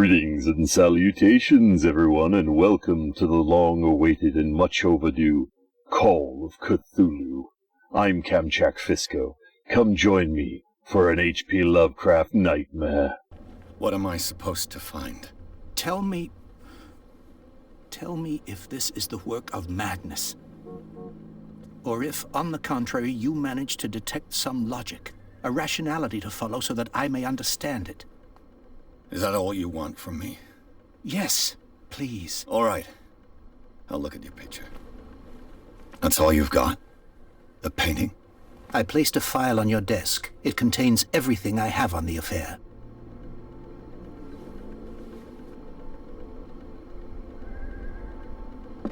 Greetings and salutations, everyone, and welcome to the long-awaited and much overdue Call of Cthulhu. I'm Kamchak Fisko. Come join me for an H.P. Lovecraft nightmare. What am I supposed to find? Tell me if this is the work of madness. Or if, on the contrary, you manage to detect some logic, a rationality to follow so that I may understand it. Is that all you want from me? Yes, please. All right. I'll look at your picture. That's all you've got? The painting? I placed a file on your desk. It contains everything I have on the affair. I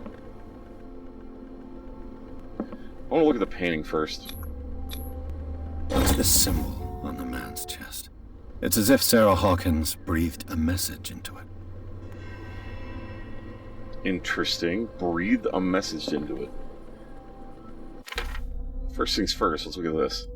want to look at the painting first. What's this symbol on the man's chest? It's as if Sarah Hawkins breathed a message into it. Interesting. Breathe a message into it. First things first, let's look at this.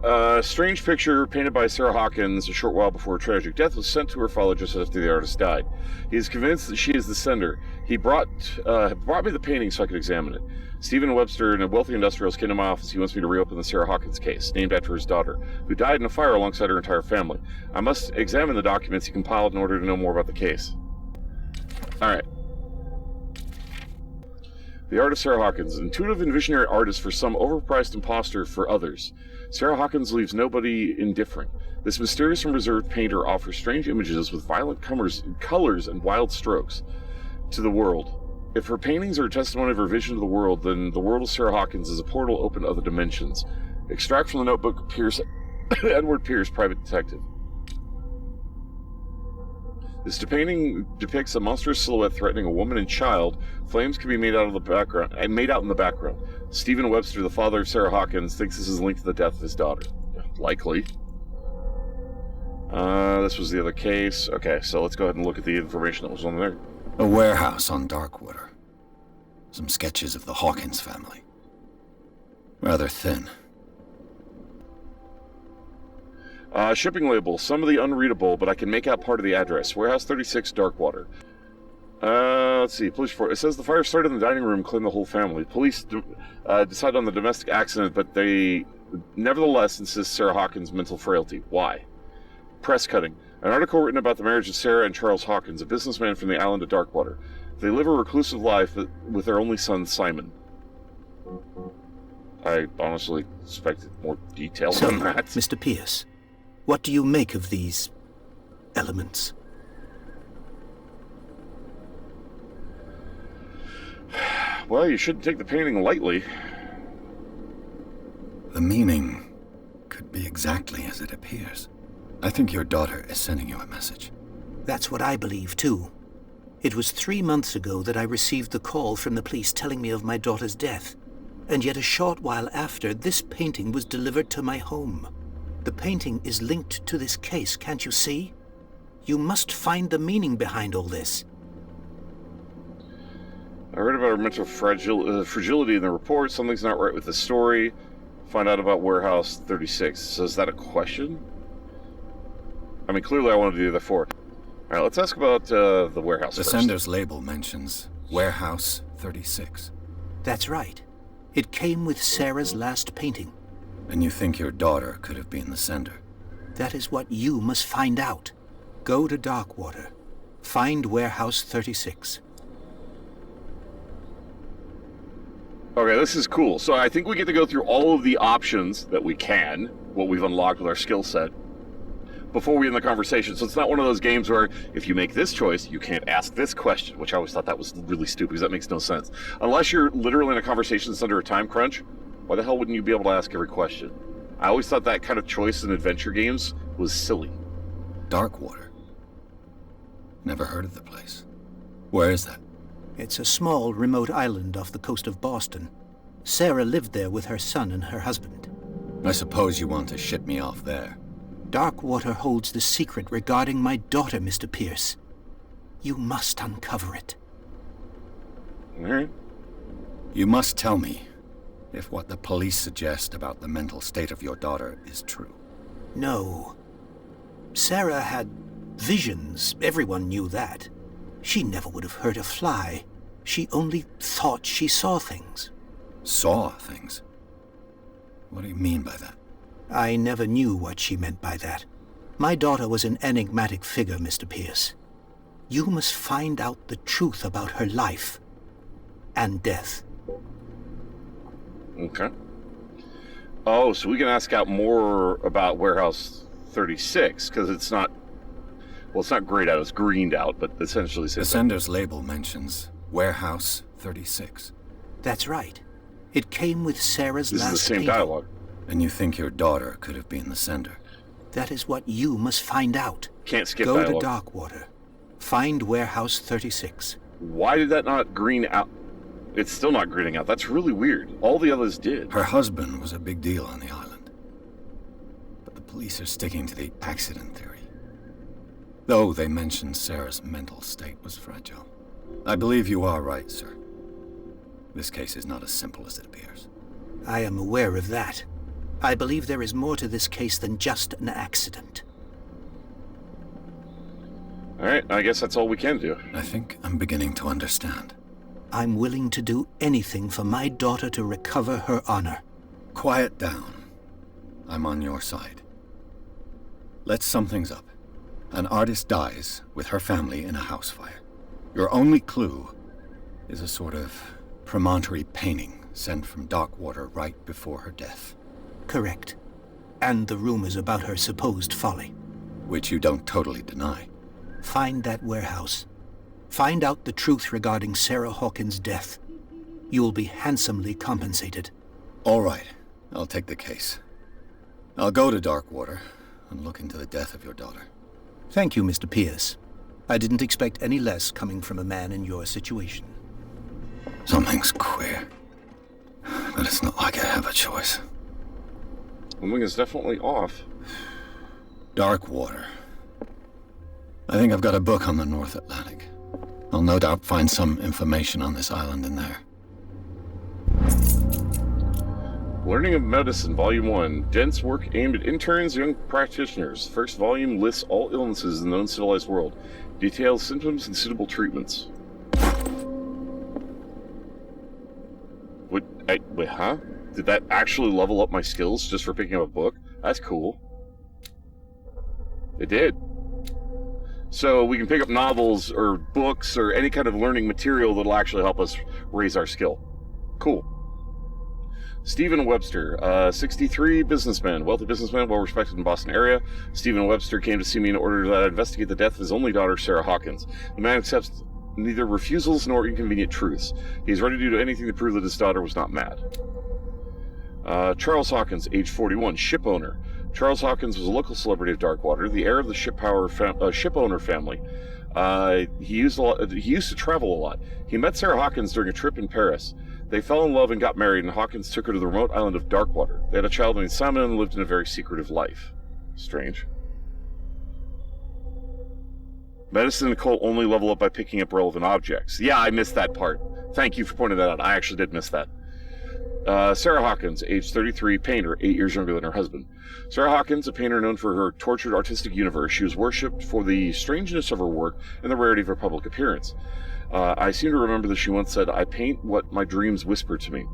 A strange picture painted by Sarah Hawkins a short while before her tragic death was sent to her father just after the artist died. He is convinced that she is the sender. He brought me the painting so I could examine it. Stephen Webster, a wealthy industrialist, came to my office. He wants me to reopen the Sarah Hawkins case, named after his daughter, who died in a fire alongside her entire family. I must examine the documents he compiled in order to know more about the case. Alright. The art of Sarah Hawkins, intuitive and visionary artist for some, overpriced imposter for others. Sarah Hawkins leaves nobody indifferent. This mysterious and reserved painter offers strange images with violent colors and wild strokes to the world. If her paintings are a testimony of her vision of the world, then the world of Sarah Hawkins is a portal open to other dimensions. Extract from the notebook Pierce, Edward Pierce, private detective. This painting depicts a monstrous silhouette threatening a woman and child. Flames can be made out in the background. Stephen Webster, the father of Sarah Hawkins, thinks this is linked to the death of his daughter. Likely. This was the other case. Okay, so let's go ahead and look at the information that was on there. A warehouse on Darkwater. Some sketches of the Hawkins family. Rather thin. Shipping label. Some of the unreadable, but I can make out part of the address. Warehouse 36, Darkwater. Let's see. Police report. It says the fire started in the dining room, claimed the whole family. Police decide on the domestic accident, but they nevertheless insist Sarah Hawkins' mental frailty. Why? Press cutting. An article written about the marriage of Sarah and Charles Hawkins, a businessman from the island of Darkwater. They live a reclusive life with their only son, Simon. I honestly expected more detail than that. Mr. Pierce, what do you make of these elements? Well, you shouldn't take the painting lightly. The meaning could be exactly as it appears. I think your daughter is sending you a message. That's what I believe, too. It was 3 months ago that I received the call from the police telling me of my daughter's death. And yet a short while after, this painting was delivered to my home. The painting is linked to this case, can't you see? You must find the meaning behind all this. I read about her mental fragility in the report. Something's not right with the story. Find out about Warehouse 36. So is that a question? I mean, clearly I want to do the other four. All right, let's ask about the warehouse first. The sender's label mentions Warehouse 36. That's right. It came with Sarah's last painting. And you think your daughter could have been the sender? That is what you must find out. Go to Darkwater. Find Warehouse 36. Okay, this is cool. So I think we get to go through all of the options that we can, what we've unlocked with our skill set, before we end the conversation. So it's not one of those games where if you make this choice, you can't ask this question, which I always thought that was really stupid because that makes no sense. Unless you're literally in a conversation that's under a time crunch, why the hell wouldn't you be able to ask every question? I always thought that kind of choice in adventure games was silly. Darkwater. Never heard of the place. Where is that? It's a small, remote island off the coast of Boston. Sarah lived there with her son and her husband. I suppose you want to ship me off there. Darkwater holds the secret regarding my daughter, Mr. Pierce. You must uncover it. Alright. You must tell me if what the police suggest about the mental state of your daughter is true. No. Sarah had Visions, everyone knew that. She never would have hurt a fly. She only thought she saw things. Saw things? What do you mean by that? I never knew what she meant by that. My daughter was an enigmatic figure, Mr. Pierce. You must find out the truth about her life and death. Okay. Oh, so we can ask out more about Warehouse 36, because it's not... Well, it's not grayed out, it's greened out, but essentially... The sender's label mentions Warehouse 36. That's right. It came with Sarah's last This is the same painting. dialogue. And you think your daughter could have been the sender? That is what you must find out. Can't skip Go dialogue. to Darkwater. Find Warehouse 36. Why did that not green out? It's still not greening out. That's really weird. All the others did. Her husband was a big deal on the island. But the police are sticking to the accident theory. Though they mentioned Sarah's mental state was fragile. I believe you are right, sir. This case is not as simple as it appears. I am aware of that. I believe there is more to this case than just an accident. All right, I guess that's all we can do. I think I'm beginning to understand. I'm willing to do anything for my daughter to recover her honor. Quiet down. I'm on your side. Let's sum things up. An artist dies with her family in a house fire. Your only clue is a sort of promontory painting sent from Darkwater right before her death. Correct. And the rumors about her supposed folly. Which you don't totally deny. Find that warehouse. Find out the truth regarding Sarah Hawkins' death. You'll be handsomely compensated. All right, I'll take the case. I'll go to Darkwater and look into the death of your daughter. Thank you, Mr. Pierce. I didn't expect any less coming from a man in your situation. Something's queer. But it's not like I have a choice. Something is definitely off. Darkwater. I think I've got a book on the North Atlantic. I'll no doubt find some information on this island in there. Learning of Medicine, Volume 1. Dense work aimed at interns and young practitioners. First volume lists all illnesses in the uncivilized world. Details symptoms and suitable treatments. Wait, huh? Did that actually level up my skills just for picking up a book? That's cool. It did. So we can pick up novels or books or any kind of learning material that'll actually help us raise our skill. Cool. Stephen Webster, 63, businessman, wealthy businessman, well-respected in the Boston area. Stephen Webster came to see me in order that I investigate the death of his only daughter, Sarah Hawkins. The man accepts neither refusals nor inconvenient truths. He's ready to do anything to prove that his daughter was not mad. Charles Hawkins, age 41, ship owner. Charles Hawkins was a local celebrity of Darkwater, the heir of the ship owner family. He used to travel a lot. He met Sarah Hawkins during a trip in Paris. They fell in love and got married, and Hawkins took her to the remote island of Darkwater. They had a child named Simon and lived in a very secretive life. Strange. Medicine and occult only level up by picking up relevant objects. Yeah, I missed that part. Thank you for pointing that out. I actually did miss that. Sarah Hawkins, age 33, painter, 8 years younger than her husband. Sarah Hawkins, a painter known for her tortured artistic universe. She was worshipped for the strangeness of her work and the rarity of her public appearance. I seem to remember that she once said, "I paint what my dreams whisper to me."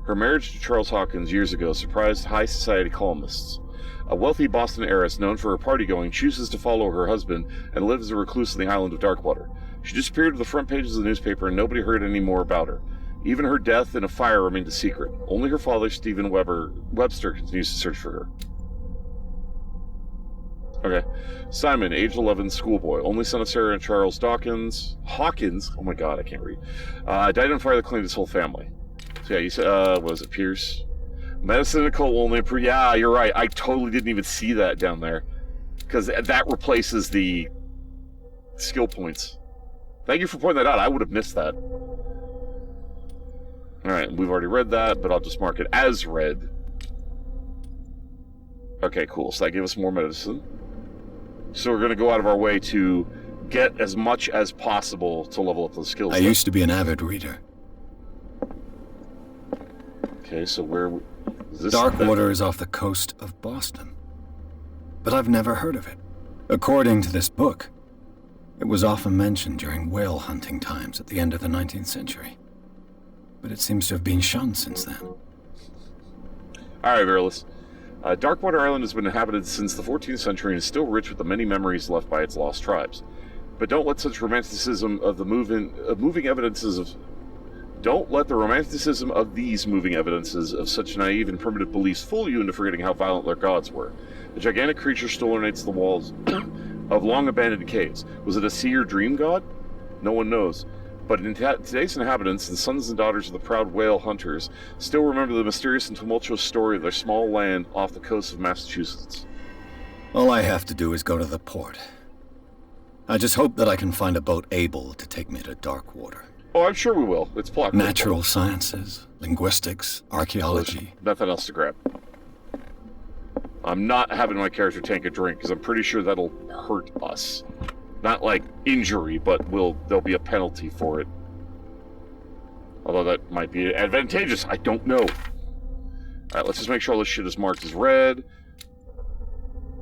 Her marriage to Charles Hawkins years ago surprised high society columnists. A wealthy Boston heiress known for her party-going chooses to follow her husband and live as a recluse on the island of Darkwater. She disappeared to the front pages of the newspaper and nobody heard any more about her. Even her death in a fire remained a secret. Only her father, Stephen Webster, continues to search for her. Okay. Simon, age 11, schoolboy, only son of Sarah and Charles Hawkins, oh my god, I can't read, died in a fire that claimed his whole family. So yeah, you said, what was it, Pierce? Medicine and occult only improve. Yeah, you're right. I totally didn't even see that down there. Because that replaces the skill points. Thank you for pointing that out. I would have missed that. Alright, we've already read that, but I'll just mark it as read. Okay, cool. So that gave us more medicine. So we're going to go out of our way to get as much as possible to level up those skills. I used to be an avid reader. Okay, so where... Is this Darkwater is off the coast of Boston. But I've never heard of it. According to this book, it was often mentioned during whale hunting times at the end of the 19th century. But it seems to have been shunned since then. Alright, Virulus. Darkwater Island has been inhabited since the 14th century and is still rich with the many memories left by its lost tribes. But don't let such romanticism of the moving evidences of... Don't let the romanticism of these moving evidences of such naive and primitive beliefs fool you into forgetting how violent their gods were. A gigantic creature still ornates the walls of long-abandoned caves. Was it a sea or dream god? No one knows. But in today's inhabitants, the sons and daughters of the proud whale hunters, still remember the mysterious and tumultuous story of their small land off the coast of Massachusetts. All I have to do is go to the port. I just hope that I can find a boat able to take me to Darkwater. Oh, I'm sure we will. It's blocked. Natural sciences, linguistics, archaeology. There's nothing else to grab. I'm not having my character take a drink, because I'm pretty sure that'll hurt us. Not like injury, but there'll be a penalty for it. Although that might be advantageous. I don't know. Alright, let's just make sure all this shit is marked as red.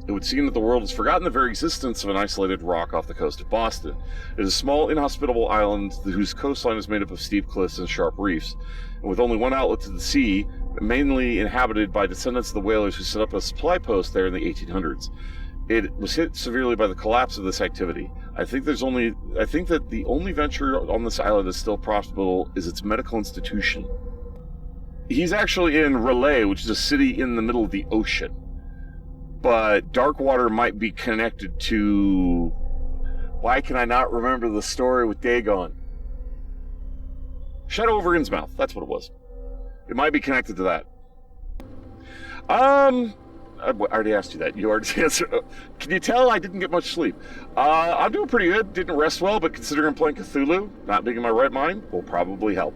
It would seem that the world has forgotten the very existence of an isolated rock off the coast of Boston. It is a small, inhospitable island whose coastline is made up of steep cliffs and sharp reefs, and with only one outlet to the sea, mainly inhabited by descendants of the whalers who set up a supply post there in the 1800s. It was hit severely by the collapse of this activity. I think that the only venture on this island is still profitable is its medical institution. He's actually in Relay, which is a city in the middle of the ocean. But Darkwater might be connected to... Why can I not remember the story with Dagon? Shadow over Innsmouth, that's what it was. It might be connected to that. I already asked you that. You already answered. Can you tell I didn't get much sleep? I'm doing pretty good. Didn't rest well, but considering I'm playing Cthulhu, not being in my right mind will probably help.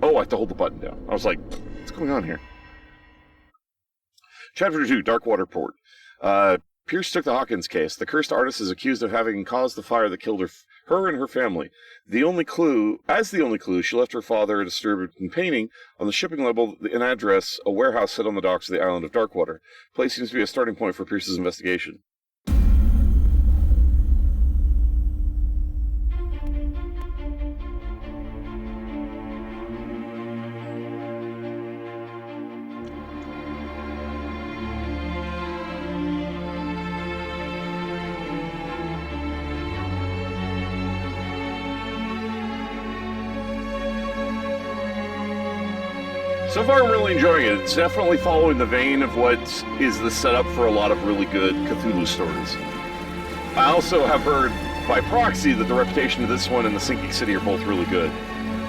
Oh, I have to hold the button down. I was like, what's going on here? Chapter 2, Darkwater Port. Pierce took the Hawkins case. The cursed artist is accused of having caused the fire that killed her and her family. As the only clue, she left her father a disturbed painting on the shipping label, an address, a warehouse set on the docks of the island of Darkwater. The place seems to be a starting point for Pierce's investigation. So far, I'm really enjoying it. It's definitely following the vein of what is the setup for a lot of really good Cthulhu stories. I also have heard by proxy that the reputation of this one and The Sinking City are both really good.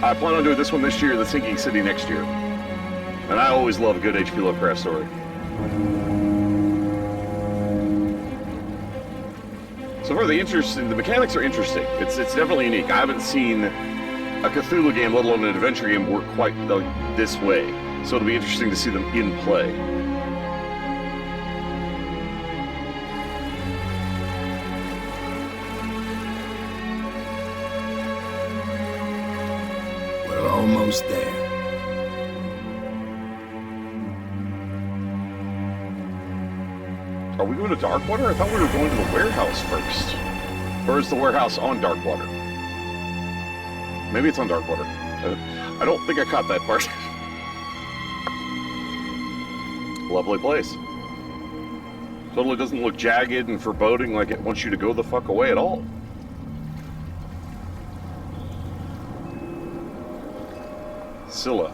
I plan on doing this one this year and The Sinking City next year. And I always love a good H.P. Lovecraft story. So far, the mechanics are interesting. It's definitely unique. I haven't seen a Cthulhu game, let alone an adventure game, work quite this way. So it'll be interesting to see them in play. We're almost there. Are we going to Darkwater? I thought we were going to the warehouse first. Or is the warehouse on Darkwater? Maybe it's on Darkwater. I don't think I caught that part. Lovely place. Totally doesn't look jagged and foreboding like it wants you to go the fuck away at all. Scylla.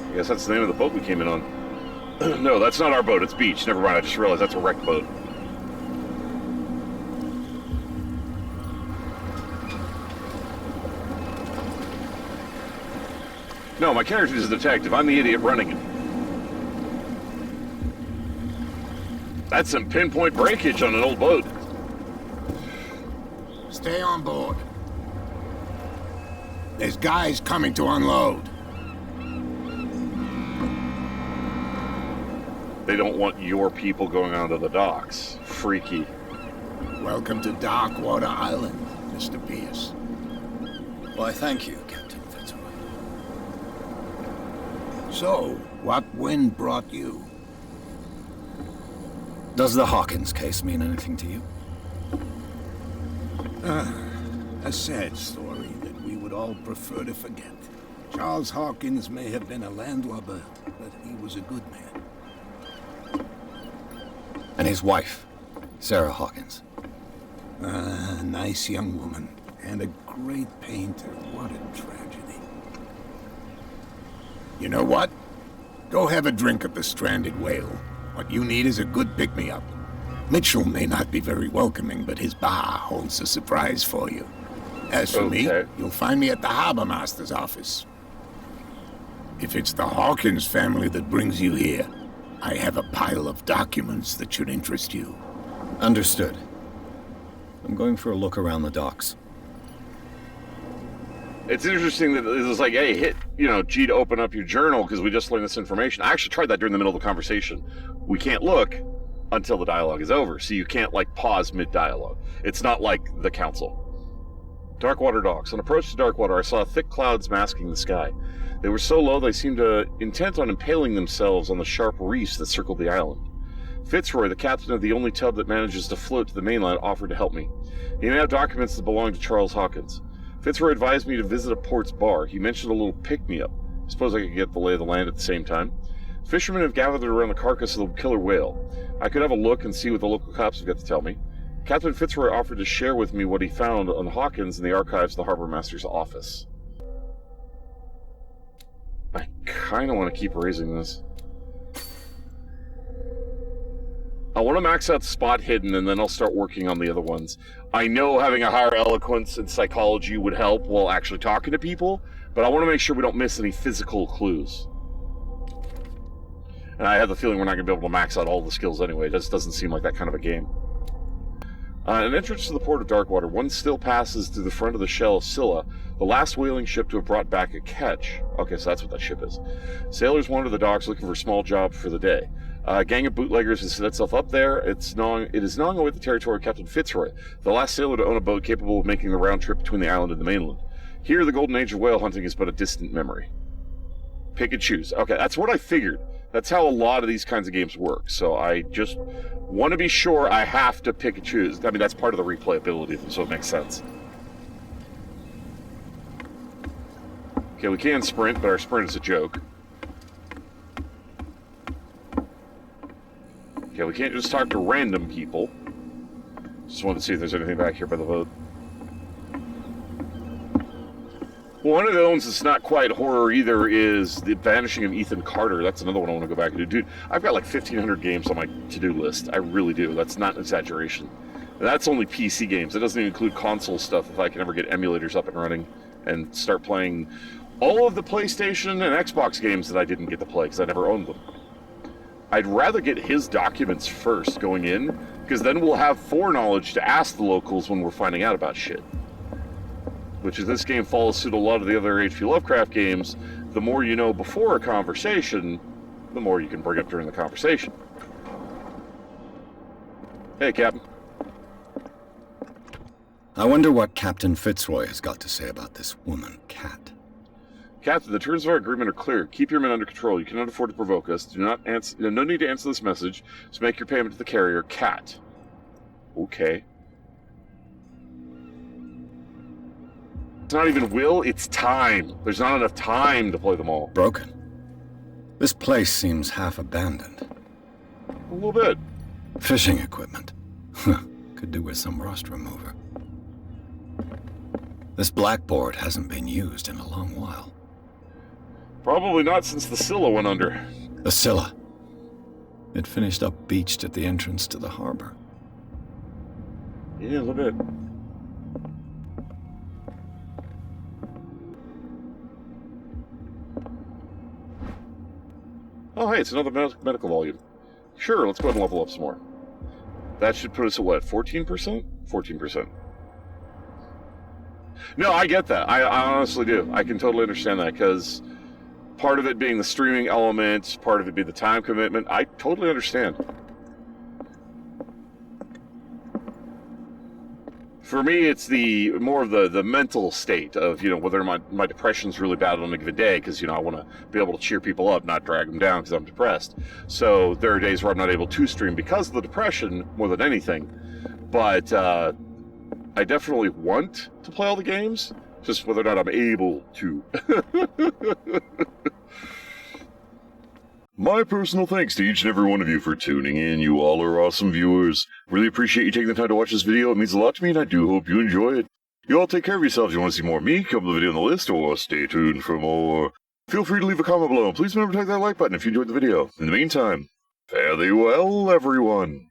I guess that's the name of the boat we came in on. No, that's not our boat. It's Beach. Never mind. I just realized that's a wrecked boat. No, my character is a detective. I'm the idiot running it. That's some pinpoint breakage on an old boat. Stay on board. There's guys coming to unload. They don't want your people going onto the docks. Freaky. Welcome to Darkwater Island, Mr. Pierce. Why, thank you, Captain Fitzroy. So, What wind brought you? Does the Hawkins case mean anything to you? A sad story that we would all prefer to forget. Charles Hawkins may have been a landlubber, but he was a good man. And his wife, Sarah Hawkins. A nice young woman, and a great painter. What a tragedy. You know what? Go have a drink at the Stranded Whale. What you need is a good pick-me-up. Mitchell may not be very welcoming, but his bar holds a surprise for you. As for me, you'll find me at the Harbor Master's office. If it's the Hawkins family that brings you here, I have a pile of documents that should interest you. Understood. I'm going for a look around the docks. It's interesting that it was like, hey, hit, G to open up your journal because we just learned this information. I actually tried that during the middle of the conversation. We can't look until the dialogue is over, so you can't, pause mid-dialogue. It's not like the council. Darkwater docks. On approach to Darkwater, I saw thick clouds masking the sky. They were so low they seemed intent on impaling themselves on the sharp reefs that circled the island. Fitzroy, the captain of the only tub that manages to float to the mainland, offered to help me. He may have documents that belong to Charles Hawkins. Fitzroy advised me to visit a port's bar. He mentioned a little pick-me-up. Suppose I could get the lay of the land at the same time. Fishermen have gathered around the carcass of the killer whale. I could have a look and see what the local cops have got to tell me. Captain Fitzroy offered to share with me what he found on Hawkins in the archives of the Harbor Master's office. I kind of want to keep raising this. I want to max out spot hidden, and then I'll start working on the other ones. I know having a higher eloquence and psychology would help while actually talking to people, but I want to make sure we don't miss any physical clues. And I have the feeling we're not going to be able to max out all the skills anyway. It just doesn't seem like that kind of a game. An entrance to the port of Darkwater. One still passes through the front of the shell of Scylla, the last whaling ship to have brought back a catch. Okay, so that's what that ship is. Sailors wander the docks looking for a small job for the day. A gang of bootleggers has set itself up there. It is gnawing away the territory of Captain Fitzroy, the last sailor to own a boat capable of making the round trip between the island and the mainland. Here, the golden age of whale hunting is but a distant memory. Pick and choose. Okay, that's what I figured. That's how a lot of these kinds of games work. So I just want to be sure I have to pick and choose. I mean, that's part of the replayability, so it makes sense. Okay, we can sprint, but our sprint is a joke. Okay, we can't just talk to random people. Just wanted to see if there's anything back here by the boat. One of the ones that's not quite horror either is The Vanishing of Ethan Carter. That's another one I want to go back and do. Dude, I've got like 1,500 games on my to-do list. I really do. That's not an exaggeration. And that's only PC games. It doesn't even include console stuff if I can ever get emulators up and running and start playing all of the PlayStation and Xbox games that I didn't get to play because I never owned them. I'd rather get his documents first going in, because then we'll have foreknowledge to ask the locals when we're finding out about shit. Which is, this game follows suit a lot of the other H.P. Lovecraft games. The more you know before a conversation, the more you can bring up during the conversation. Hey, Captain. I wonder what Captain Fitzroy has got to say about this woman, Cat. Captain, the terms of our agreement are clear. Keep your men under control. You cannot afford to provoke us. Do not answer. No need to answer this message. So make your payment to the carrier, Cat. Okay. It's not even will, it's time. There's not enough time to play them all. Broken. This place seems half abandoned. A little bit. Fishing equipment. Could do with some rust remover. This blackboard hasn't been used in a long while. Probably not since the Scylla went under. The Scylla. It finished up beached at the entrance to the harbor. Yeah, a little bit. Oh, hey, it's another medical volume. Sure, let's go ahead and level up some more. That should put us at what, 14%? 14%. No, I get that. I honestly do. I can totally understand that, because part of it being the streaming element, part of it being the time commitment, I totally understand. For me, it's the more of the mental state of, whether my depression's really bad on a given day, because, I want to be able to cheer people up, not drag them down because I'm depressed. So there are days where I'm not able to stream because of the depression more than anything. But I definitely want to play all the games, just whether or not I'm able to. My personal thanks to each and every one of you for tuning in. You all are awesome viewers. Really appreciate you taking the time to watch this video. It means a lot to me, and I do hope you enjoy it. You all take care of yourselves. If you want to see more of me, come to the video on the list, or stay tuned for more. Feel free to leave a comment below, and please remember to click that like button if you enjoyed the video. In the meantime, fare thee well, everyone.